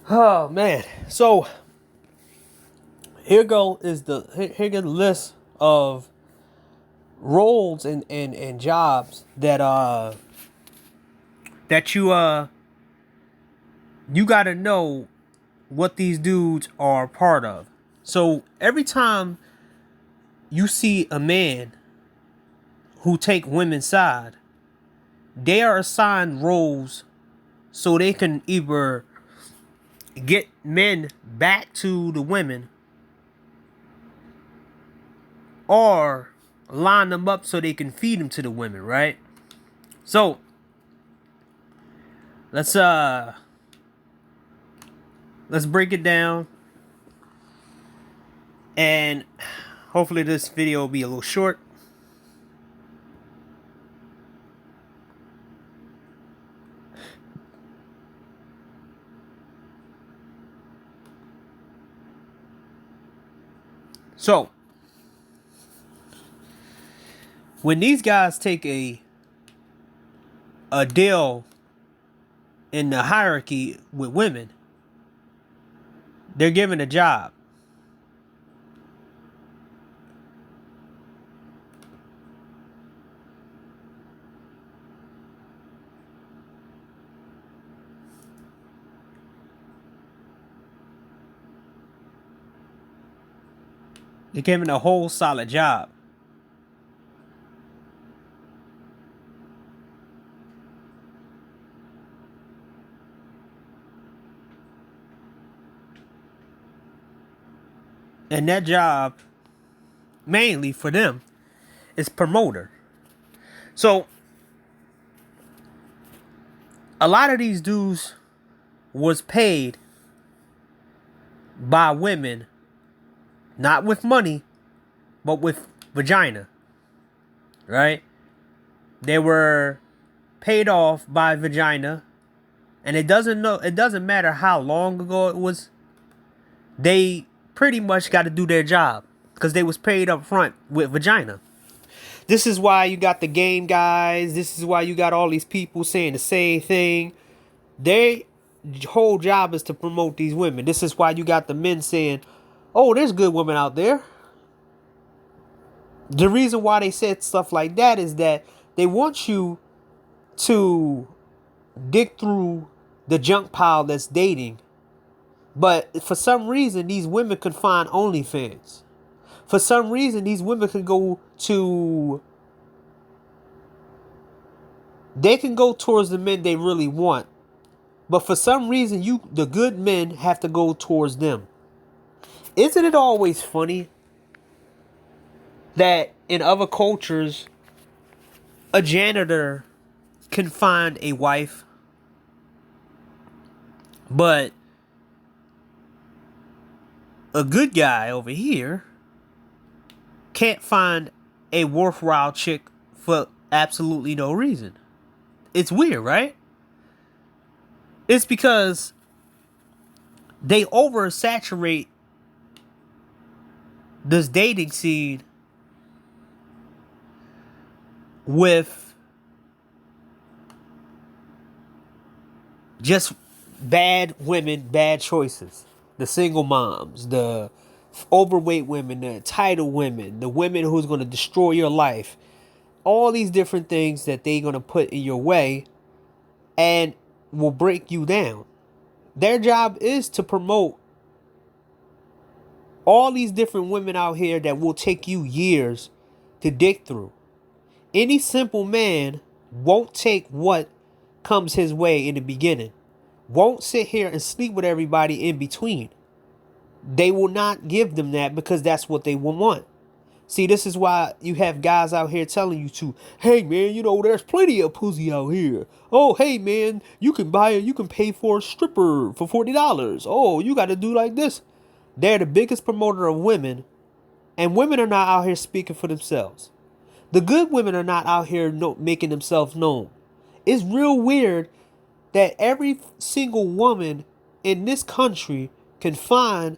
Oh man. So here go the list of roles and jobs that you gotta know what these dudes are part of. So every time you see a man who take women's side, they are assigned roles so they can either get men back to the women or line them up so they can feed them to the women, right? So let's uh let's break it down, and hopefully this video will be a little short. So when these guys take a deal in the hierarchy with women, they're given a job. They're given a whole solid job. And that job, mainly for them, is promoter. So a lot of these dudes was paid by women, not with money, but with vagina, right? They were paid off by vagina, and it doesn't matter how long ago it was. They pretty much got to do their job because they was paid up front with vagina. This is why you got the game guys. This is why you got all these people saying the same thing. Their whole job is to promote these women. This is why you got the men saying, "Oh, there's good women out there." The reason why they said stuff like that is that they want you to dig through the junk pile that's dating. But for some reason, these women could find OnlyFans. For some reason, these women can go to. They can go towards the men they really want. But for some reason, the good men, have to go towards them. Isn't it always funny that in other cultures, a janitor can find a wife, but a good guy over here can't find a worthwhile chick for absolutely no reason? It's weird, right? It's because they oversaturate this dating scene with just bad women, bad choices. The single moms, the overweight women, the entitled women, the women who's going to destroy your life. All these different things that they're going to put in your way and will break you down. Their job is to promote all these different women out here that will take you years to dig through. Any simple man won't take what comes his way in the beginning. Won't sit here and sleep with everybody in between. They will not give them that because that's what they will want. See, this is why you have guys out here telling you to, hey man, there's plenty of pussy out here. Oh, hey man, you can pay for a stripper for $40. Oh, you got to do like this. They're the biggest promoter of women, and women are not out here speaking for themselves. The good women are not out here making themselves known. It's real weird that every single woman in this country can find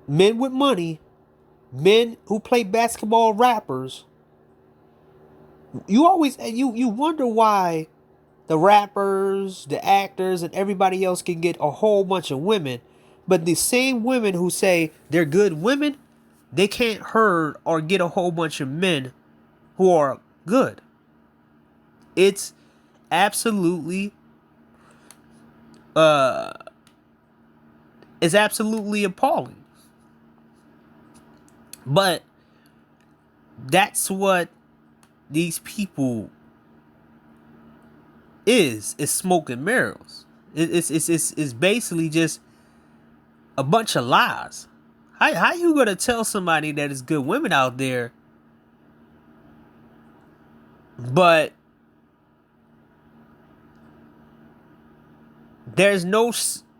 men with money, men who play basketball, rappers. You always you wonder why The rappers, the actors, and everybody else can get a whole bunch of women. But the same women who say they're good women, they can't herd or get a whole bunch of men who are good. It's absolutely it's absolutely appalling. But that's what these people is smoke and mirrors. It's basically just a bunch of lies. How you gonna tell somebody that it's good women out there, but there's no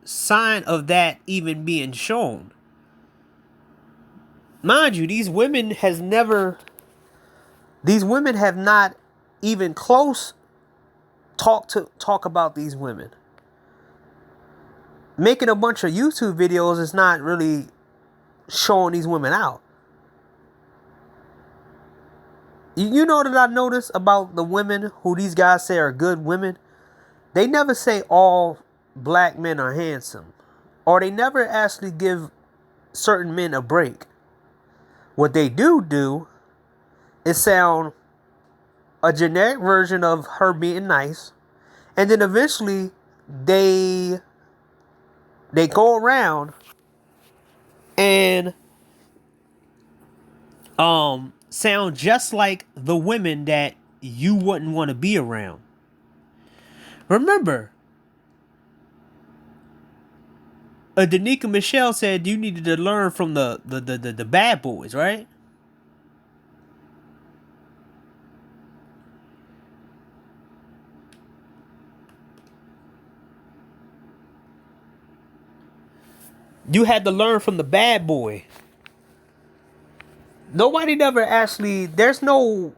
sign of that even being shown? Mind you, these women have not even close talk about these women. Making a bunch of YouTube videos is not really showing these women out. You know that I noticed about the women who these guys say are good women? They never say all black men are handsome. Or they never actually give certain men a break. What they do is sound a generic version of her being nice. And then eventually they go around and sound just like the women that you wouldn't want to be around. Remember, Danica Michelle said you needed to learn from the bad boys, right? You had to learn from the bad boy. Nobody never actually, there's no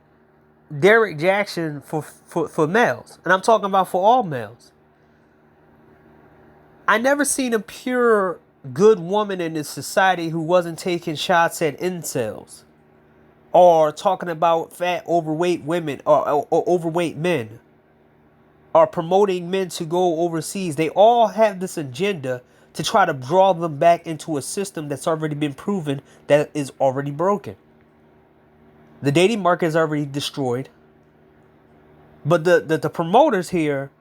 Derek Jackson for males. And I'm talking about for all males. I never seen a pure good woman in this society who wasn't taking shots at incels. Or talking about fat, overweight women or overweight men. Or promoting men to go overseas. They all have this agenda to try to draw them back into a system that's already been proven that is already broken. The dating market is already destroyed. But the promoters here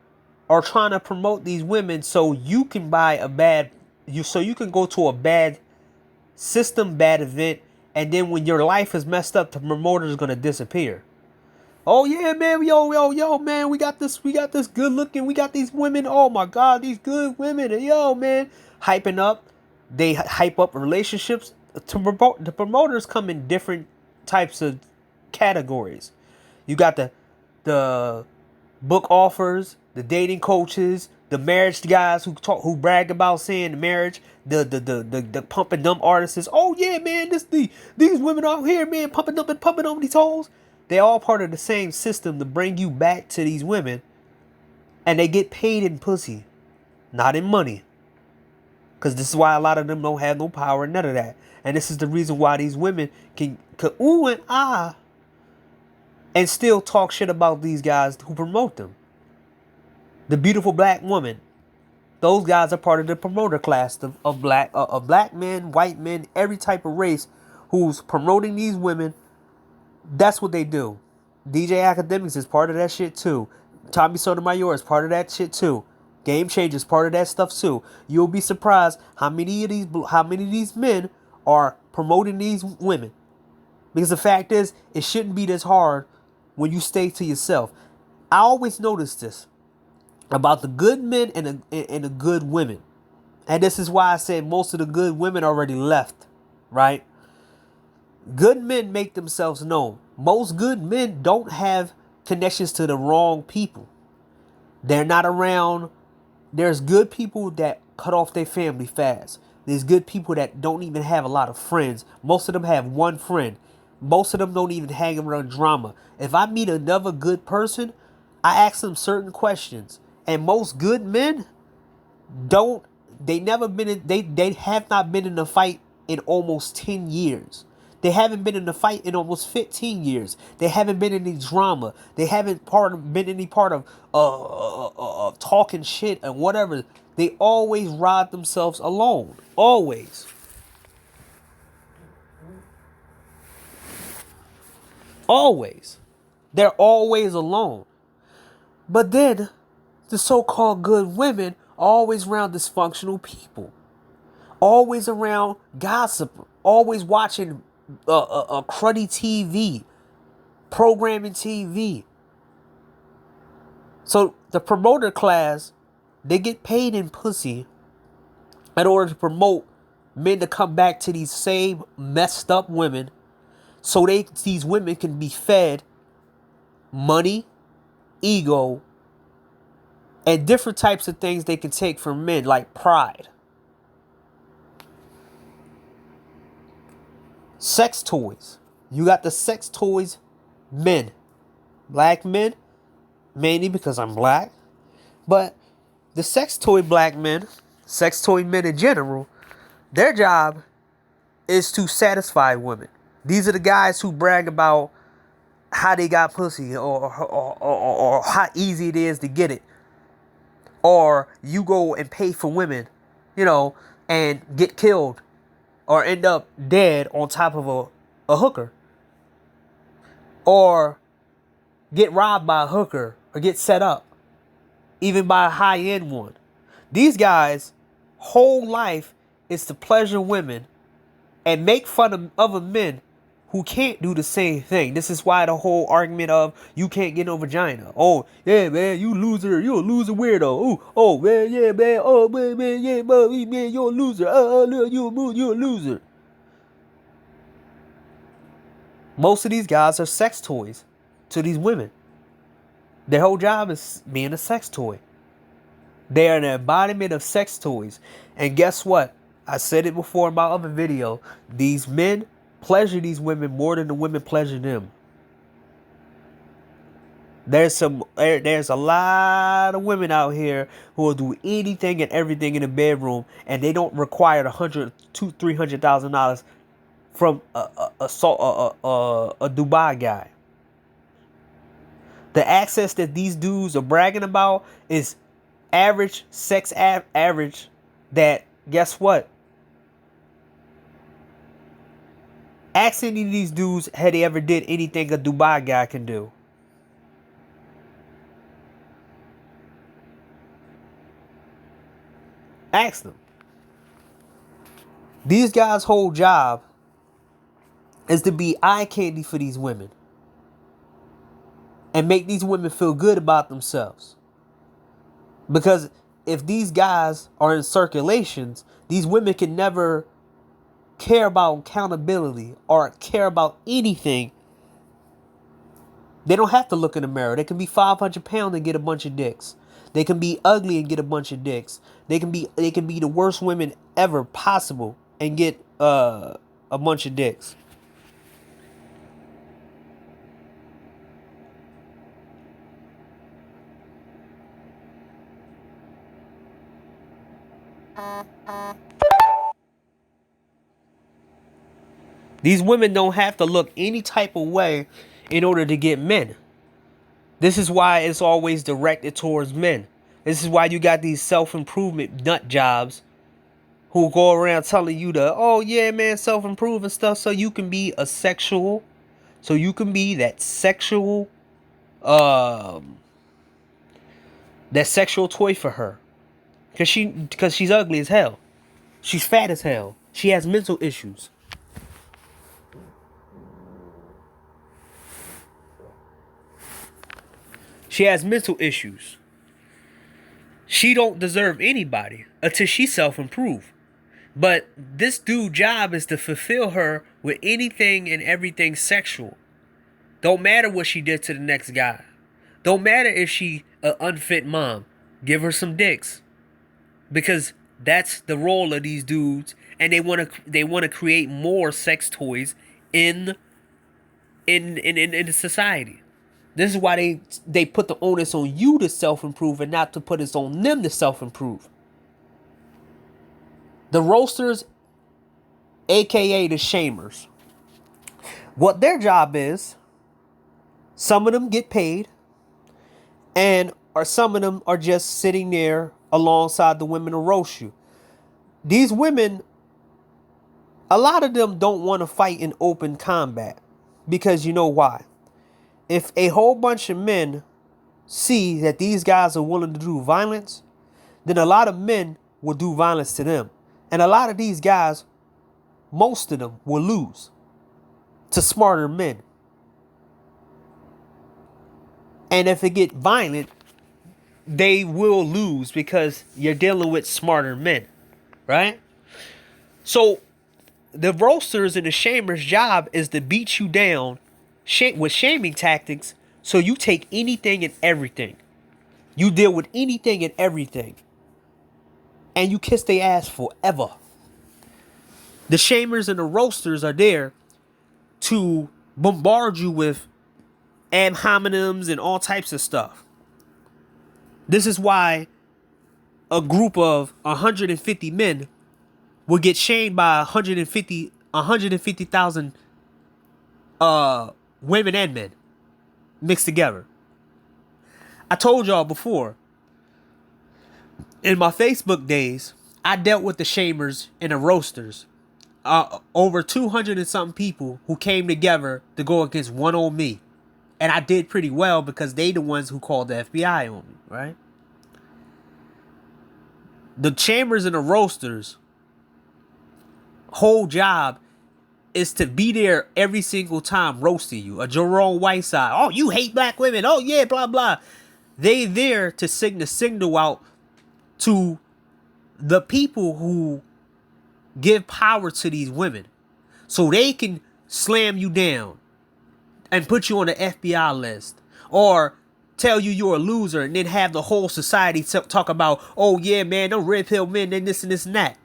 are trying to promote these women so you can buy so you can go to a bad system, bad event, and then when your life is messed up, the promoter is gonna disappear. Oh yeah, man, yo, man, we got this good looking, we got these women. Oh my God, these good women, and yo, man, hyping up. They hype up relationships. The promoters come in different types of categories. You got the book offers, the dating coaches, the marriage guys who brag about saying marriage, the pumping dumb artists. Oh yeah, man, these women out here, man, pumping on these hoes. They all part of the same system to bring you back to these women, and they get paid in pussy, not in money. Because this is why a lot of them don't have no power, none of that. And this is the reason why these women can ooh and ah and still talk shit about these guys who promote them. The beautiful black woman. Those guys are part of the promoter class of black men, white men, every type of race who's promoting these women. That's what they do. DJ Academics is part of that shit too. Tommy Sotomayor is part of that shit too. Game Changer is part of that stuff too. You'll be surprised how many of these men are promoting these women. Because the fact is, it shouldn't be this hard when you stay to yourself. I always notice this about the good men and the good women. And this is why I said most of the good women already left, right? Good men make themselves known. Most good men don't have connections to the wrong people. They're not around. There's good people that cut off their family fast. There's good people that don't even have a lot of friends. Most of them have one friend. Most of them don't even hang around drama. If I meet another good person, I ask them certain questions. And most good men they have not been in a fight in almost 10 years. They haven't been in a fight in almost 15 years. They haven't been in any drama. They haven't been any part of talking shit and whatever. They always ride themselves alone. Always. Always. They're always alone. But then, the so-called good women are always around dysfunctional people. Always around gossip. Always watching cruddy TV. Programming TV. So, the promoter class, they get paid in pussy in order to promote men to come back to these same messed up women, so these women can be fed money, ego, and different types of things they can take from men, like pride. Sex toys. You got the sex toys men. Black men, mainly because I'm black. But the sex toy black men, sex toy men in general, their job is to satisfy women. These are the guys who brag about how they got pussy, or how easy it is to get it. Or you go and pay for women, and get killed or end up dead on top of a hooker. Or get robbed by a hooker, or get set up, even by a high-end one. These guys' whole life is to pleasure women and make fun of other men who can't do the same thing. This is why the whole argument of you can't get no vagina. Oh, yeah, man, you loser. You a loser weirdo. Oh, man, yeah, man. Oh, man, yeah, man, you're a loser. You're a loser. Most of these guys are sex toys to these women. Their whole job is being a sex toy. They are an embodiment of sex toys. And guess what? I said it before in my other video. These men pleasure these women more than the women pleasure them. There's a lot of women out here who will do anything and everything in the bedroom, and they don't require $200,000-$300,000 from a Dubai guy. The access that these dudes are bragging about is average sex average. That, guess what? Ask any of these dudes had they ever did anything a Dubai guy can do. Ask them. These guys' whole job is to be eye candy for these women and make these women feel good about themselves. Because if these guys are in circulations, these women can never care about accountability or care about anything. They don't have to look in the mirror. They can be 500 pounds and get a bunch of dicks. They can be ugly and get a bunch of dicks. They can be the worst women ever possible and get a bunch of dicks. These women don't have to look any type of way in order to get men. This is why it's always directed towards men. This is why you got these self-improvement nut jobs who go around telling you oh yeah, man, self-improve and stuff so you can be a sexual, so you can be that sexual toy for her. Because she's ugly as hell. She's fat as hell. She has mental issues. She has mental issues. She don't deserve anybody until she self-improve. But this dude's job is to fulfill her with anything and everything sexual. Don't matter what she did to the next guy. Don't matter if she an unfit mom. Give her some dicks. Because that's the role of these dudes, and they want to create more sex toys in the society. This is why they put the onus on you to self-improve and not to put it on them to self-improve. The roasters, aka the shamers. What their job is, some of them get paid, and or some of them are just sitting there alongside the women to roast you. These women, a lot of them don't want to fight in open combat because you know why? If a whole bunch of men see that these guys are willing to do violence, then a lot of men will do violence to them. And a lot of these guys, most of them will lose to smarter men. And if it get violent, they will lose because you're dealing with smarter men, right? So the roasters and the shamers' job is to beat you down with shaming tactics, so you take anything and everything. You deal with anything and everything. And you kiss their ass forever. The shamers and the roasters are there to bombard you with ad hominems and all types of stuff. This is why a group of 150 men will get shamed by 150,000 women and men mixed together. I told y'all before, in my Facebook days, I dealt with the shamers and the roasters. Over 200 and something people who came together to go against one on me. And I did pretty well because they the ones who called the FBI on me, right? The shamers and the roasters' whole job is to be there every single time roasting you. A Jerome Whiteside. Oh, you hate black women. Oh, yeah, blah, blah. They there to signal out to the people who give power to these women so they can slam you down and put you on the FBI list or tell you you're a loser and then have the whole society talk about, oh yeah, man, them red pill men and this and this and that.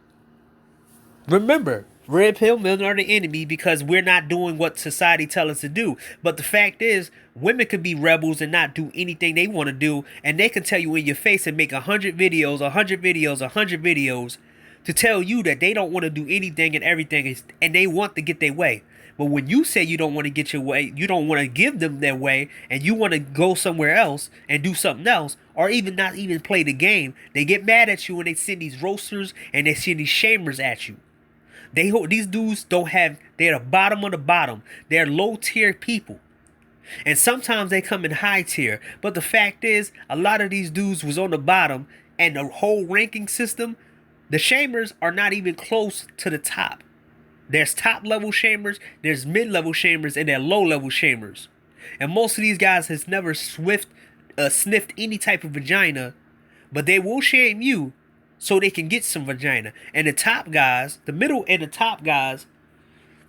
Remember, red pill men are the enemy because we're not doing what society tells us to do. But the fact is, women could be rebels and not do anything they want to do, and they can tell you in your face and make 100 videos to tell you that they don't want to do anything and everything, and they want to get their way. But when you say you don't want to get your way, you don't want to give them their way, and you want to go somewhere else and do something else, or even not even play the game, they get mad at you and they send these roasters and they send these shamers at you. These dudes they're the bottom of the bottom. They're low tier people. And sometimes they come in high tier. But the fact is, a lot of these dudes was on the bottom, and the whole ranking system, the shamers are not even close to the top. There's top level shamers, there's mid level shamers, and there's low level shamers. And most of these guys has never sniffed any type of vagina, but they will shame you so they can get some vagina. And the top guys, the middle and the top guys,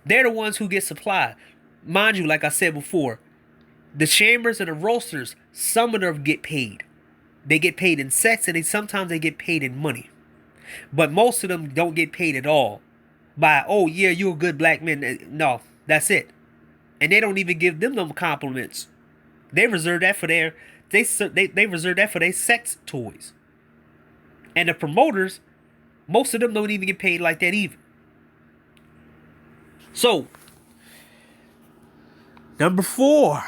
they're the ones who get supplied. Mind you, like I said before, the shamers and the roasters, some of them get paid. They get paid in sex, and sometimes they get paid in money. But most of them don't get paid at all. By, oh yeah, you're a good black man. No, that's it. And they don't even give them compliments. They reserve that for they reserve that for their sex toys. And the promoters, most of them don't even get paid like that either. So, number four.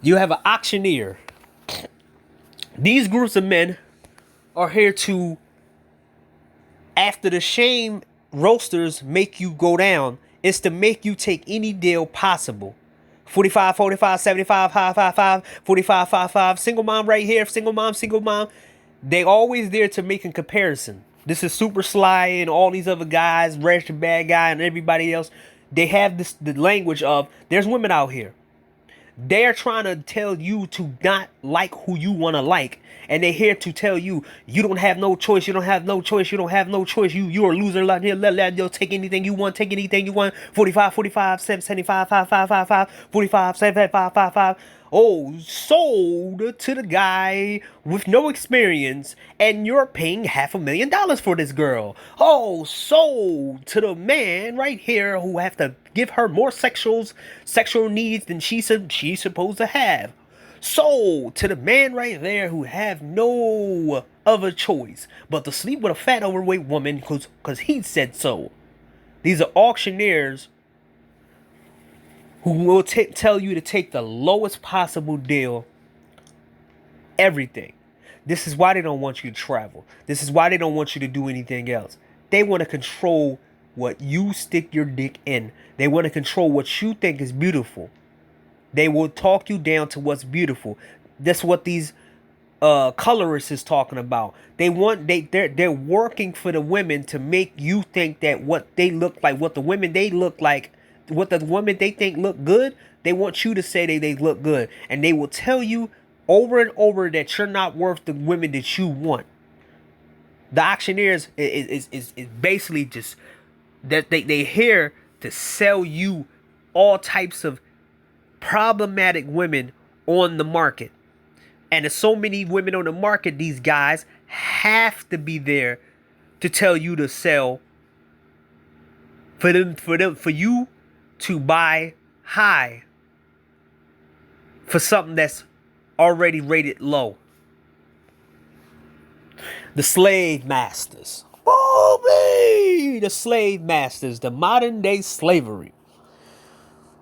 You have an auctioneer. These groups of men are here to, after the shame roasters make you go down, it's to make you take any deal possible. 45, 45, 75, 5, 45, 5, single mom right here, single mom. They always there to make a comparison. This is Super Sly and all these other guys, Reg the Bad Guy and everybody else. They have the language of, there's women out here. They're trying to tell you to not like who you want to like. And they're here to tell you, you don't have no choice. You're a loser. You'll take anything you want. 45, 75, 5, 45, 75, 5. Oh, sold to the guy with no experience, and you're paying $500,000 for this girl. Oh, sold to the man right here who have to give her more sexual needs than she's supposed to have. So, to the man right there who have no other choice but to sleep with a fat overweight woman because he said so. These are auctioneers who will tell you to take the lowest possible deal, everything. This is why they don't want you to travel. This is why they don't want you to do anything else. They want to control what you stick your dick in. They want to control what you think is beautiful. They will talk you down to what's beautiful. That's what these colorists is talking about. They're working for the women to make you think that what they look like, what the women they look like, what the women they think look good, they want you to say they look good. And they will tell you over and over that you're not worth the women that you want. The auctioneers is basically just that they here to sell you all types of problematic women on the market. And there's so many women on the market, these guys have to be there to tell you to sell for you to buy high for something that's already rated low. The slave masters. Oh, the slave masters, the modern day slavery.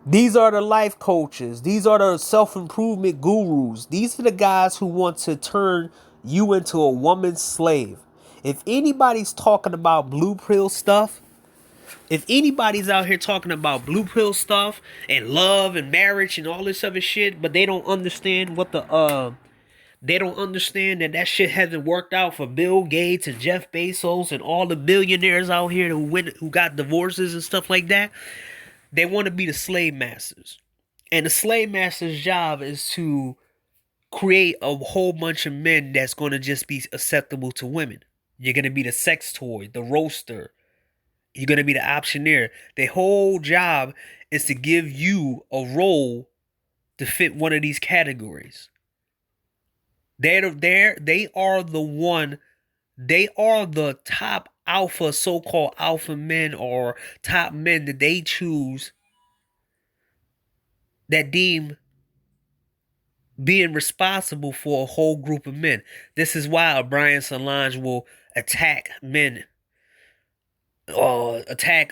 These are the life coaches. These are the self-improvement gurus. These are the guys who want to turn you into a woman's slave. If anybody's talking about blue pill stuff, if anybody's out here talking about blue pill stuff and love and marriage and all this other shit, but they don't understand they don't understand that shit hasn't worked out for Bill Gates and Jeff Bezos and all the billionaires out here who got divorces and stuff like that. They want to be the slave masters. And the slave master's job is to create a whole bunch of men that's going to just be acceptable to women. You're going to be the sex toy, the roaster. You're going to be the optioneer. Their whole job is to give you a role to fit one of these categories. They are the top alpha, so-called alpha men or top men that they choose that deem being responsible for a whole group of men. This is why Brian Solange will attack men, attack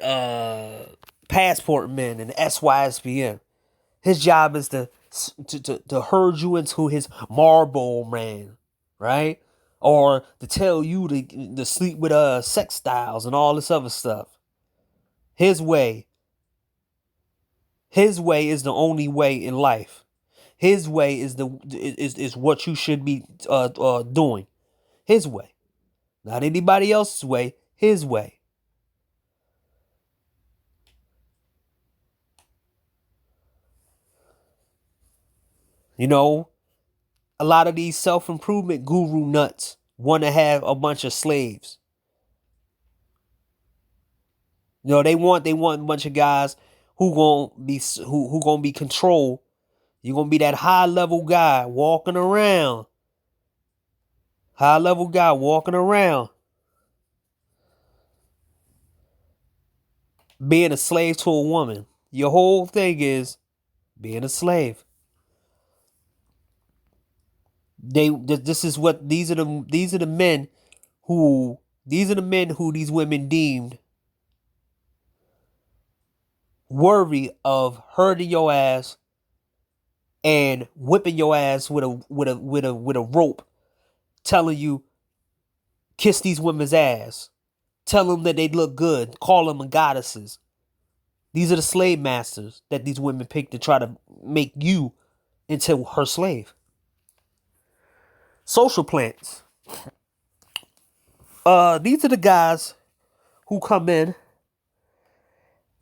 passport men and SYSBM. His job is to herd you into his Marlboro man, right? Or to tell you to sleep with sex styles and all this other stuff. His way is the only way in life. His way is what you should be doing. His way, not anybody else's way. His way. You know, a lot of these self-improvement guru nuts want to have a bunch of slaves. You know, they want a bunch of guys who gonna be controlled. You're gonna be that high level guy walking around. High level guy walking around. Being a slave to a woman. Your whole thing is being a slave. These are the men who these women deemed worthy of hurting your ass and whipping your ass with a rope, telling you kiss these women's ass, tell them that they look good, call them goddesses. These are the slave masters that these women pick to try to make you into her slave. Social plants. These are the guys who come in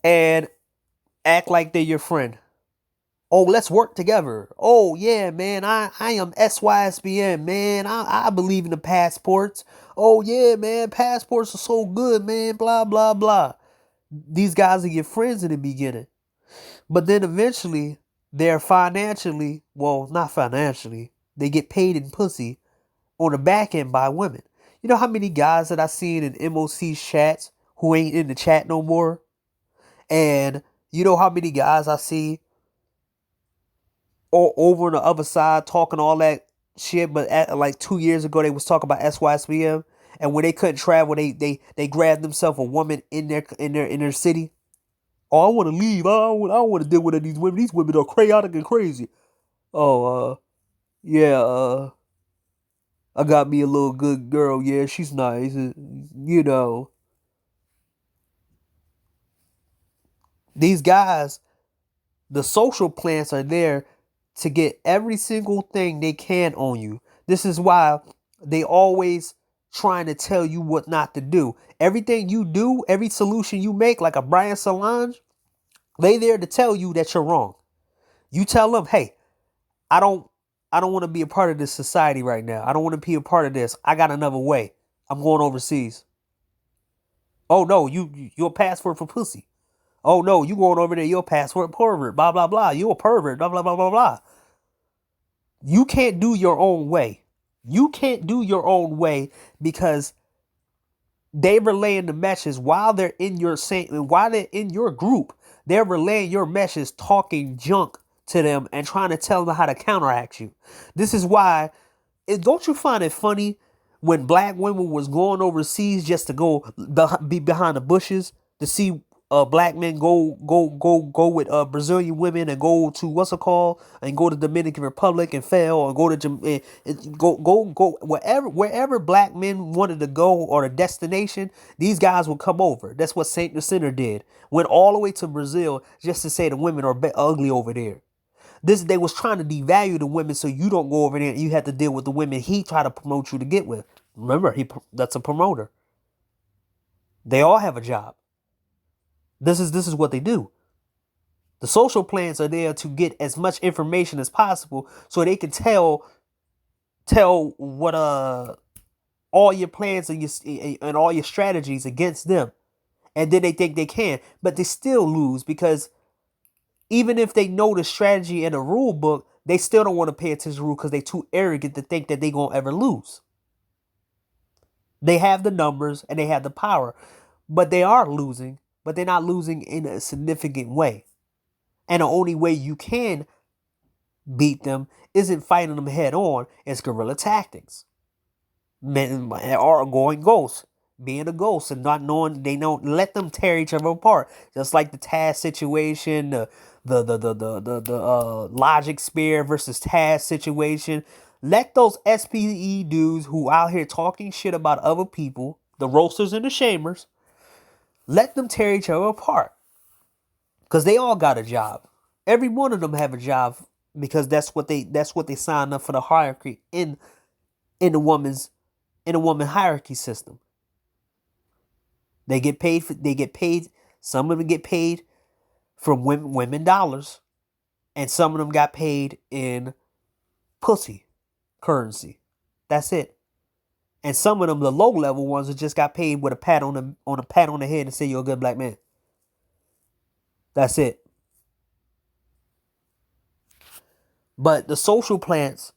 and act like they're your friend. Oh, let's work together. Oh, yeah, man, I am SYSBN, man. I believe in the passports. Oh, yeah, man, passports are so good, man, blah, blah, blah. These guys are your friends in the beginning. But then eventually, they're financially, well, not financially, they get paid in pussy on the back end by women. You know how many guys that I seen in MOC chats who ain't in the chat no more? And you know how many guys I see or over on the other side talking all that shit. But like 2 years ago, they was talking about SYSBM, and when they couldn't travel, they grabbed themselves a woman in their city. Oh, I want to leave. I don't want to deal with these women. These women are chaotic and crazy. Oh, yeah. I got me a little good girl. Yeah, she's nice. You know, these guys, the social plants are there to get every single thing they can on you. This is why they always trying to tell you what not to do. Everything you do, every solution you make, like a Brian Solange, they there to tell you that you're wrong. You tell them, hey, I don't I don't want to be a part of this society right now. I don't want to be a part of this. I got another way. I'm going overseas. Oh no, you're a passport for pussy. Oh no, you going over there, you're a passport pervert, blah blah blah. You a pervert, blah blah blah blah blah. You can't do your own way. You can't do your own way because they relaying the message while they're in your while they're in your group. They're relaying your message, talking junk to them and trying to tell them how to counteract you. This is why. Don't you find it funny when black women was going overseas just to go be behind the bushes to see black men go with Brazilian women and go to what's it called and go to Dominican Republic and fail or go to go wherever black men wanted to go or a destination, these guys would come over. That's what Saint Jacinto did. Went all the way to Brazil just to say the women are ugly over there. They was trying to devalue the women so you don't go over there and you have to deal with the women he tried to promote you to get with. Remember, that's a promoter. They all have a job. This is what they do. The social plans are there to get as much information as possible so they can tell what all your plans and all your strategies against them. And then they think they can, but they still lose because even if they know the strategy and the rule book, they still don't want to pay attention to the rule because they're too arrogant to think that they're going to ever lose. They have the numbers and they have the power, but they are losing, but they're not losing in a significant way. And the only way you can beat them isn't fighting them head on, it's guerrilla tactics. Men are going ghost. Being a ghost and not knowing, they don't let them tear each other apart. Just like the Taz situation, the Logic Spear versus Taz situation. Let those SPE dudes who out here talking shit about other people, the roasters and the shamers, let them tear each other apart. Because they all got a job. Every one of them have a job because that's what they signed up for the hierarchy in the woman hierarchy system. They get paid. Some of them get paid from women dollars, and some of them got paid in pussy currency. That's it. And some of them, the low level ones, that just got paid with a pat on the head and say you're a good black man. That's it. But the social plants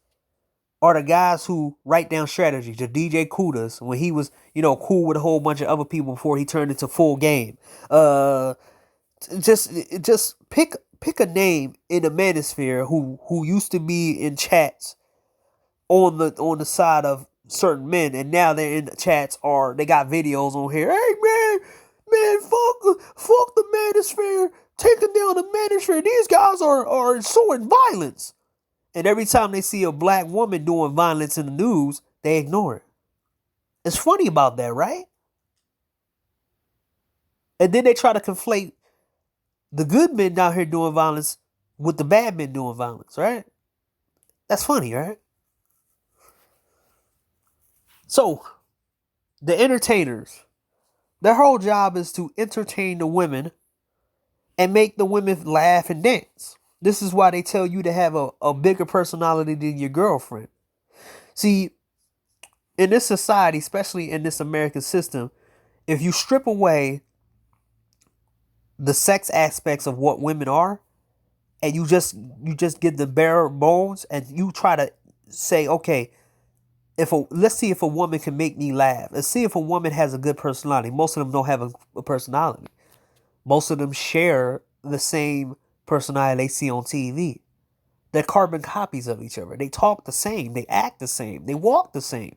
are the guys who write down strategies. The DJ Kudas, when he was, cool with a whole bunch of other people before he turned into full game. Just pick a name in the manosphere who used to be in chats on the side of certain men, and now they're in the chats or they got videos on here. Hey man, fuck the manosphere, taking down the manosphere. These guys are showing violence. And every time they see a black woman doing violence in the news, they ignore it. It's funny about that, right? And then they try to conflate the good men down here doing violence with the bad men doing violence, right? That's funny, right? So, the entertainers, their whole job is to entertain the women and make the women laugh and dance. This is why they tell you to have a bigger personality than your girlfriend. See, in this society, especially in this American system, if you strip away the sex aspects of what women are, and you just get the bare bones, and you try to say, okay, let's see if a woman can make me laugh. Let's see if a woman has a good personality. Most of them don't have a personality. Most of them share the same personality they see on TV. They're carbon copies of each other. They talk the same. They act the same. They walk the same.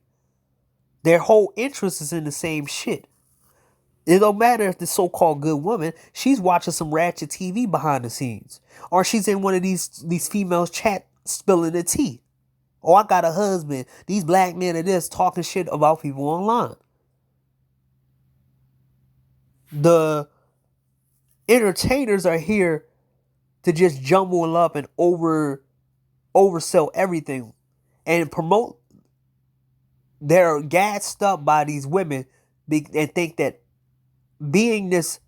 Their whole interest is in the same shit. It don't matter if the so-called good woman, she's watching some ratchet TV behind the scenes. Or she's in one of these females chat spilling the tea. Oh, I got a husband. These black men are this talking shit about people online. The entertainers are here to just jumble up and oversell everything and promote. They're gassed up by these women and think that being this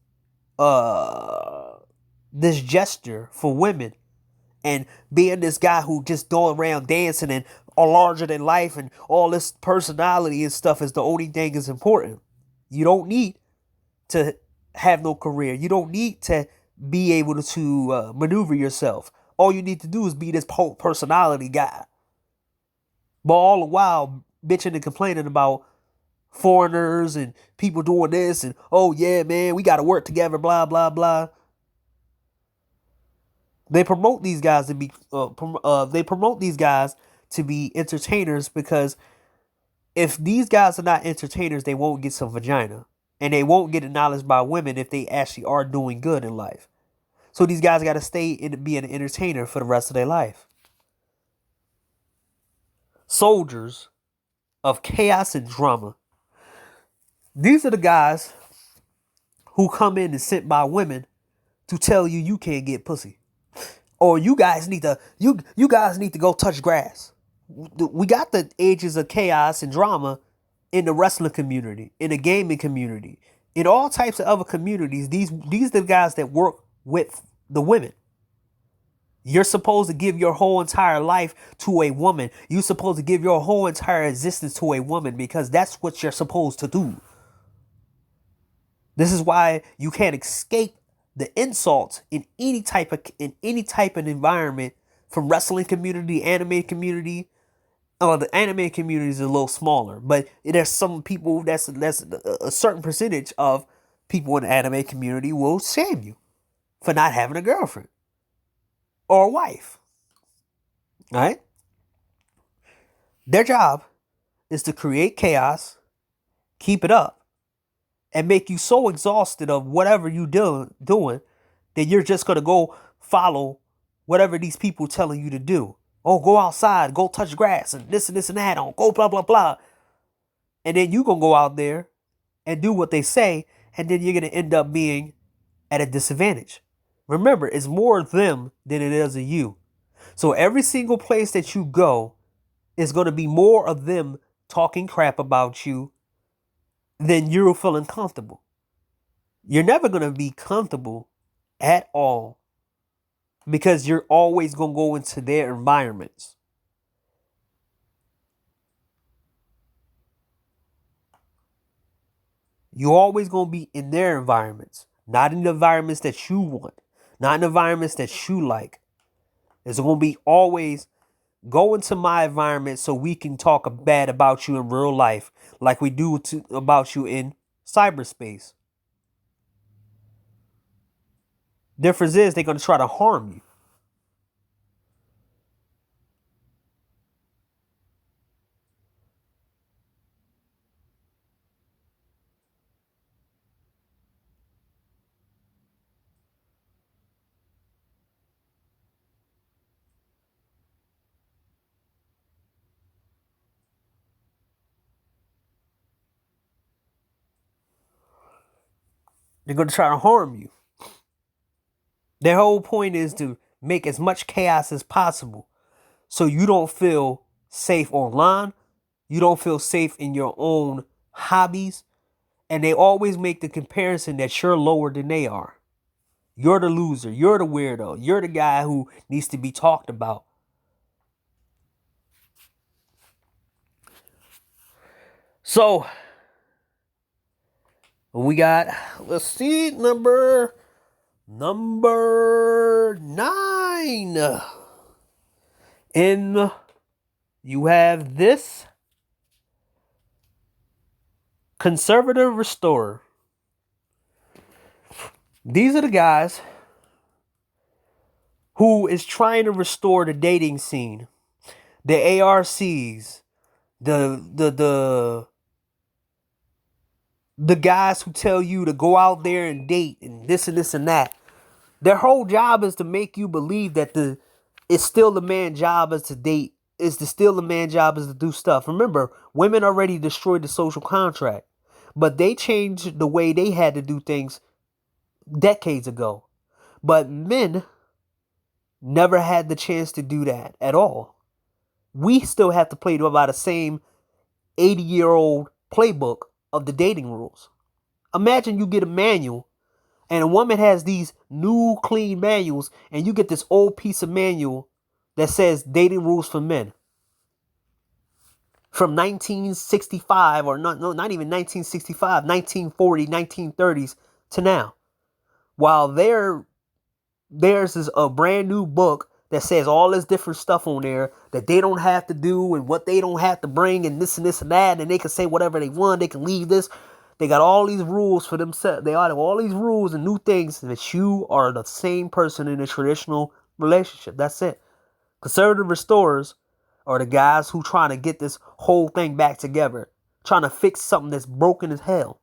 gesture for women and being this guy who just go around dancing and are larger than life and all this personality and stuff is the only thing is important. You don't need to have no career. You don't need to be able to maneuver yourself. All you need to do is be this personality guy. But all the while bitching and complaining about foreigners and people doing this and, oh yeah, man, we got to work together, blah, blah, blah. They promote these guys to be entertainers because if these guys are not entertainers, they won't get some vagina. And they won't get acknowledged by women if they actually are doing good in life. So these guys got to stay and be an entertainer for the rest of their life. Soldiers of chaos and drama. These are the guys who come in and sent by women to tell you you can't get pussy. Or you guys need to go touch grass. We got the ages of chaos and drama in the wrestling community, in the gaming community, in all types of other communities. These are the guys that work with the women. You're supposed to give your whole entire life to a woman. You're supposed to give your whole entire existence to a woman because that's what you're supposed to do. This is why you can't escape the insults in any type of environment, from wrestling community, anime community. Oh, the anime community is a little smaller, but there's some people that's a certain percentage of people in the anime community will shame you for not having a girlfriend or a wife. All right? Their job is to create chaos, keep it up, and make you so exhausted of whatever you doing that you're just going to go follow whatever these people telling you to do. Oh, go outside, go touch grass, and this and this and that, on go blah, blah, blah. And then you going to go out there and do what they say, and then you're going to end up being at a disadvantage. Remember, it's more them than it is of you. So every single place that you go is going to be more of them talking crap about you than you're feeling comfortable. You're never going to be comfortable at all because you're always going to go into their environments. You're always going to be in their environments, not in the environments that you want, not in the environments that you like. It's going to be always go into my environment so we can talk bad about you in real life like we do about you in cyberspace. Difference is they're going to try to harm you. They're going to try to harm you. Their whole point is to make as much chaos as possible so you don't feel safe online. You don't feel safe in your own hobbies. And they always make the comparison that you're lower than they are. You're the loser. You're the weirdo. You're the guy who needs to be talked about. So, we got, let's see, number 9. And you have this conservative restorer. These are the guys who is trying to restore the dating scene, the ARCs, the the guys who tell you to go out there and date and this and that. Their whole job is to make you believe that it's still the man's job is to date. Still the man's job is to do stuff. Remember, women already destroyed the social contract, but they changed the way they had to do things decades ago. But men never had the chance to do that at all. We still have to play by the same 80-year-old playbook of the dating rules. Imagine you get a manual and a woman has these new clean manuals and you get this old piece of manual that says dating rules for men from 1965 or not even 1965, 1940, 1930s to now. While theirs is a brand new book that says all this different stuff on there that they don't have to do and what they don't have to bring and this and that, and they can say whatever they want. They can leave this. They got all these rules for themselves. They have all these rules and new things that you are the same person in a traditional relationship. That's it. Conservative restorers are the guys who trying to get this whole thing back together, trying to fix something that's broken as hell.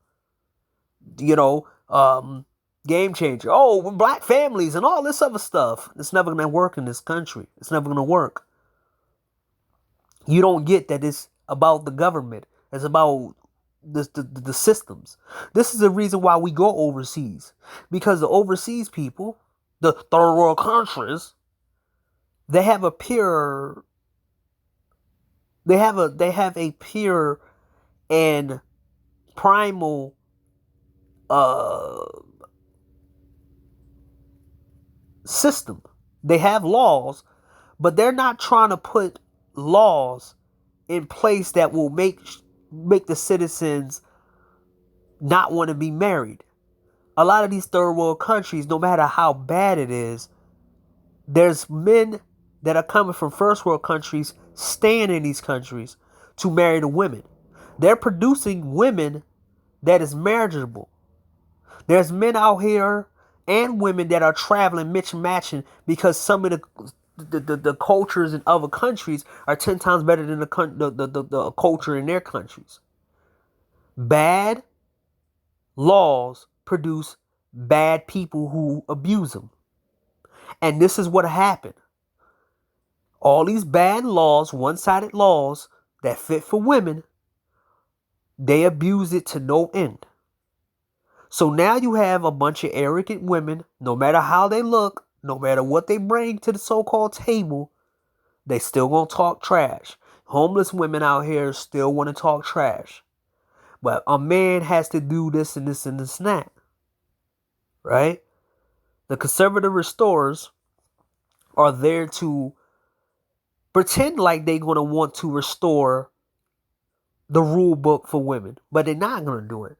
Game changer. Oh, black families and all this other stuff. It's never going to work in this country. It's never going to work. You don't get that it's about the government. It's about the systems. This is the reason why we go overseas. Because the overseas people, the third world countries, they have a pure and primal system. They have laws, but they're not trying to put laws in place that will make the citizens not want to be married. A lot of these third world countries, no matter how bad it is, there's men that are coming from first world countries staying in these countries to marry the women. They're producing women that is marriageable. There's men out here and women that are traveling, matching, because some of the cultures in other countries are 10 times better than the culture in their countries. Bad laws produce bad people who abuse them. And this is what happened. All these bad laws, one-sided laws that fit for women, they abuse it to no end. So now you have a bunch of arrogant women, no matter how they look, no matter what they bring to the so-called table, they still gonna talk trash. Homeless women out here still want to talk trash. But a man has to do this and this and this and that. Right? The conservative restorers are there to pretend like they're gonna want to restore the rule book for women, but they're not gonna do it.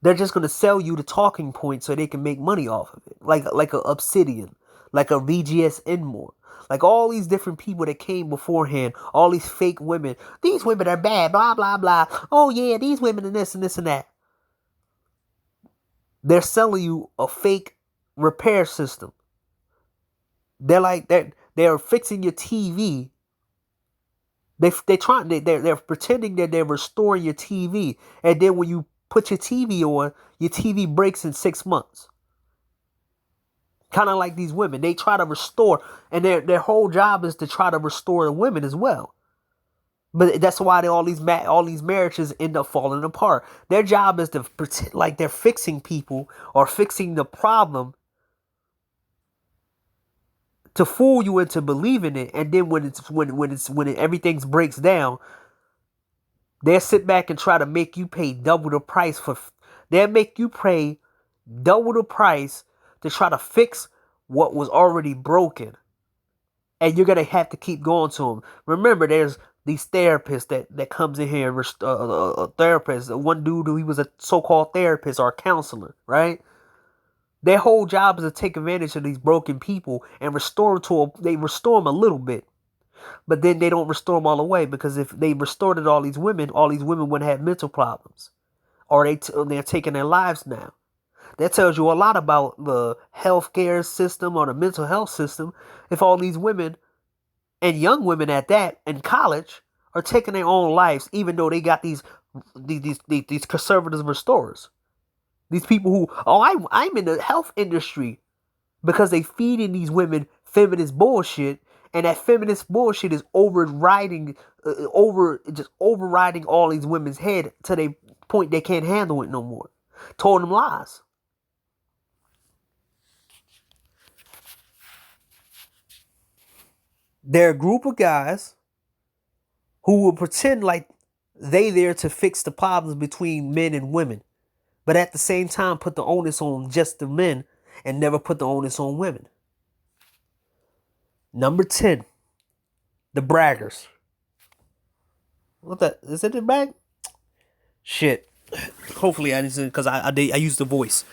They're just going to sell you the talking points so they can make money off of it. Like a Obsidian, like a VGS Enmore. Like all these different people that came beforehand, all these fake women. These women are bad, blah, blah, blah. Oh yeah, these women and this and that. They're selling you a fake repair system. They're fixing your TV. They're pretending that they're restoring your TV. And then when you put your TV on, your TV breaks in 6 months. Kind of like these women. They try to restore, and their whole job is to try to restore the women as well. But that's why all these marriages end up falling apart. Their job is to pretend like they're fixing people or fixing the problem to fool you into believing it. And then when everything breaks down, they'll sit back and try to make you pay double the price they'll make you pay double the price to try to fix what was already broken. And you're going to have to keep going to them. Remember, there's these therapists that comes in here, a therapist, one dude who he was a so-called therapist or a counselor, right? Their whole job is to take advantage of these broken people and restore them a little bit. But then they don't restore them all the way, because if they restored it all these women wouldn't have mental problems, or they're taking their lives now. That tells you a lot about the healthcare system or the mental health system. If all these women, and young women at that, in college, are taking their own lives, even though they got these conservative restorers, these people who, oh, I'm in the health industry, because they feeding these women feminist bullshit, and that feminist bullshit is overriding all these women's head to the point they can't handle it no more. Told them lies. They're a group of guys who will pretend like they there to fix the problems between men and women, but at the same time put the onus on just the men and never put the onus on women. Number 10, the braggers. What the, is it the brag? Shit. Hopefully I didn't, because I used the voice.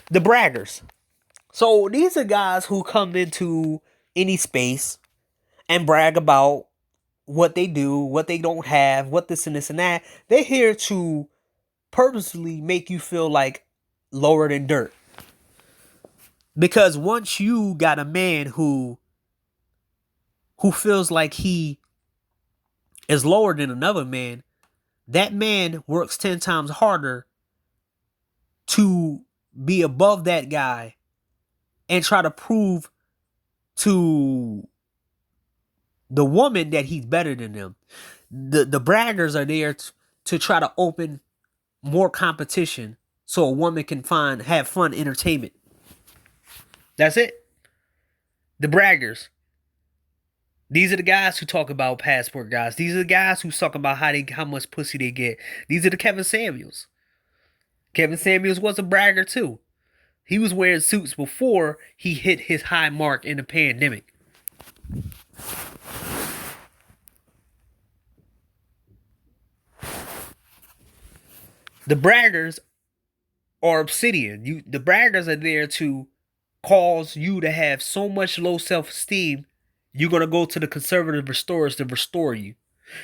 The braggers. So these are guys who come into any space and brag about what they do, what they don't have, what this and this and that. They're here to purposely make you feel like lower than dirt. Because once you got a man who feels like he is lower than another man, that man works 10 times harder to be above that guy and try to prove to the woman that he's better than them. The braggers are there to try to open more competition so a woman can have fun entertainment. That's it. The braggers. These are the guys who talk about passport guys. These are the guys who talk about how much pussy they get. These are the Kevin Samuels. Kevin Samuels was a bragger too. He was wearing suits before he hit his high mark in the pandemic. The braggers are obsidian. The braggers are there to cause you to have so much low self-esteem. You're going to go to the conservative restorers to restore you.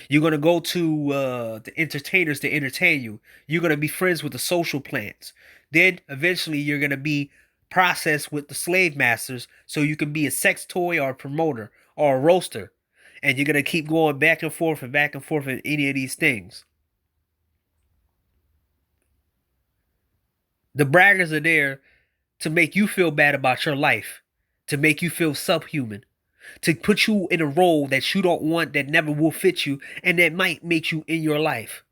You're going to go to the entertainers to entertain you. You're going to be friends with the social plants. Then eventually you're going to be processed with the slave masters so you can be a sex toy or a promoter or a roaster. And you're going to keep going back and forth in any of these things. The braggers are there to make you feel bad about your life, to make you feel subhuman, to put you in a role that you don't want, that never will fit you, and that might make you in your life.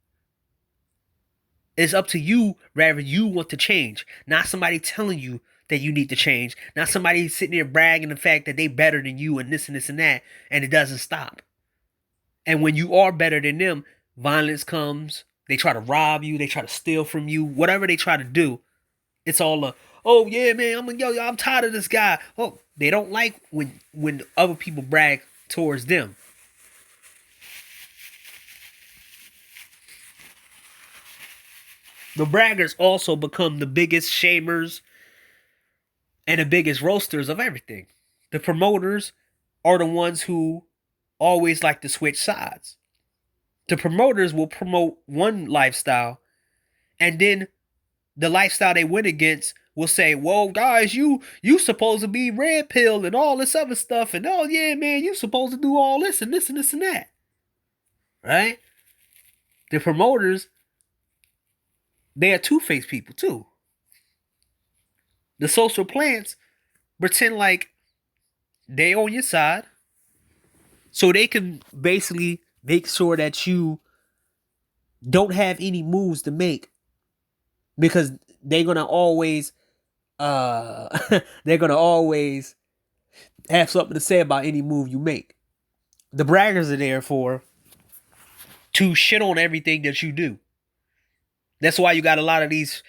It's up to you, rather you want to change, not somebody telling you that you need to change, not somebody sitting there bragging the fact that they better than you and this and this and that, and it doesn't stop. And when you are better than them, violence comes, they try to rob you, they try to steal from you, whatever they try to do. It's all oh yeah, man, I'm tired of this guy. Oh, they don't like when other people brag towards them. The braggers also become the biggest shamers and the biggest roasters of everything. The promoters are the ones who always like to switch sides. The promoters will promote one lifestyle, and then the lifestyle they went against will say, "Whoa, guys, you supposed to be red pill and all this other stuff, and oh yeah, man, you supposed to do all this and this and this and that." Right? The promoters, they are two-faced people too. The social plants pretend like they on your side, so they can basically make sure that you don't have any moves to make, because they're gonna always they're gonna always have something to say about any move you make. The braggers are there to shit on everything that you do. That's why you got a lot of these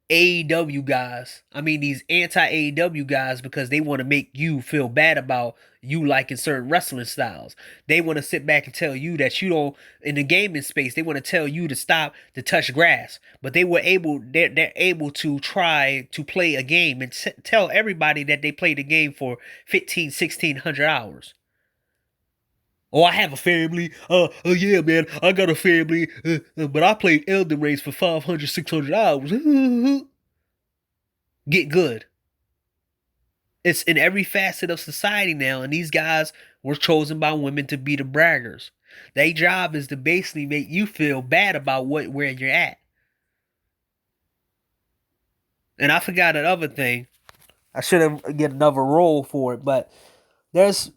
AEW guys. I mean, these anti-AEW guys, because they want to make you feel bad about you liking certain wrestling styles. They want to sit back and tell you that you don't, in the gaming space, they want to tell you to stop to touch grass. But they're able to try to play a game and tell everybody that they played the game for 1,600 hours. Oh, I have a family. Oh yeah, man, I got a family. But I played Elden Rings for 500, 600 hours. get good. It's in every facet of society now, and these guys were chosen by women to be the braggers. Their job is to basically make you feel bad about where you're at. And I forgot another thing. I should have get another role for it, but there's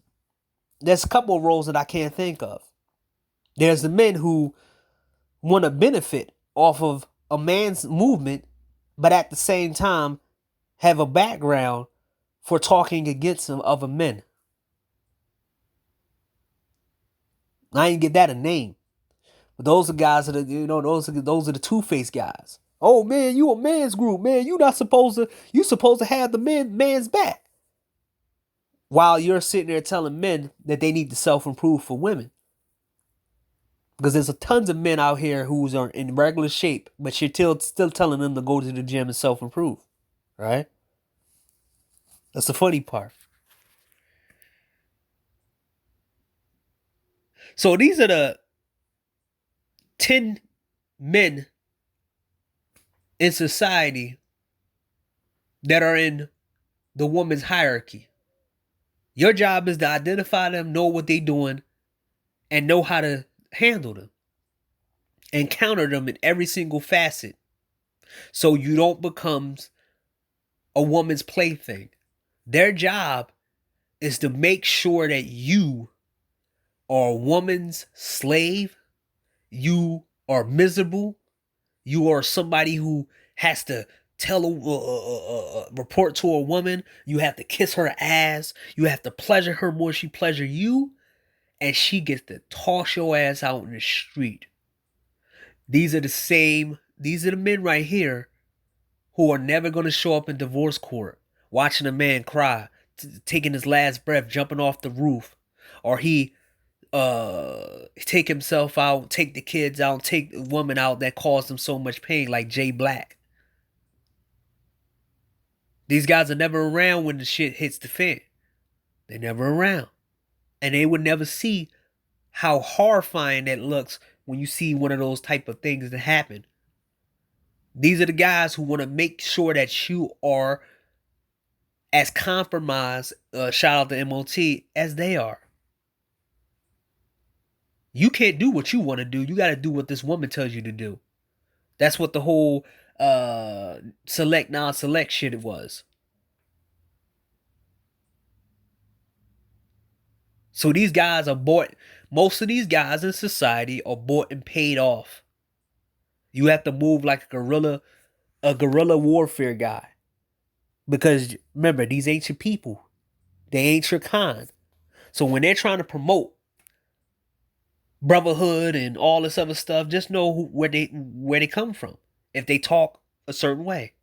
a couple of roles that I can't think of. There's the men who want to benefit off of a man's movement, but at the same time have a background for talking against other men. I ain't get that a name, but those are guys that are, those are the two-faced guys. Oh man, you a man's group, man. You supposed to have the man's back. While you're sitting there telling men that they need to self-improve for women. Because there's tons of men out here who are in regular shape, but you're still telling them to go to the gym and self-improve. Right? That's the funny part. So these are the 10 men in society that are in the woman's hierarchy. Your job is to identify them, know what they're doing, and know how to handle them. And counter them in every single facet. So you don't become a woman's plaything. Their job is to make sure that you are a woman's slave. You are miserable. You are somebody who has to report to a woman. You have to kiss her ass. You have to pleasure her more she pleasure you. And she gets to toss your ass out in the street. These are the men right here who are never going to show up in divorce court watching a man cry, taking his last breath, jumping off the roof, or he take himself out, take the kids out, take the woman out that caused him so much pain, like Jay Black. These guys are never around when the shit hits the fan. They're never around. And they would never see how horrifying that looks when you see one of those type of things that happen. These are the guys who want to make sure that you are as compromised, shout out to MOT, as they are. You can't do what you want to do. You got to do what this woman tells you to do. That's what the whole select, non-select shit was. So these guys are bought. Most of these guys in society are bought and paid off. You have to move like a guerrilla warfare guy. Because remember, these ain't your people. They ain't your kind. So when they're trying to promote brotherhood and all this other stuff, just know where they come from. If they talk a certain way.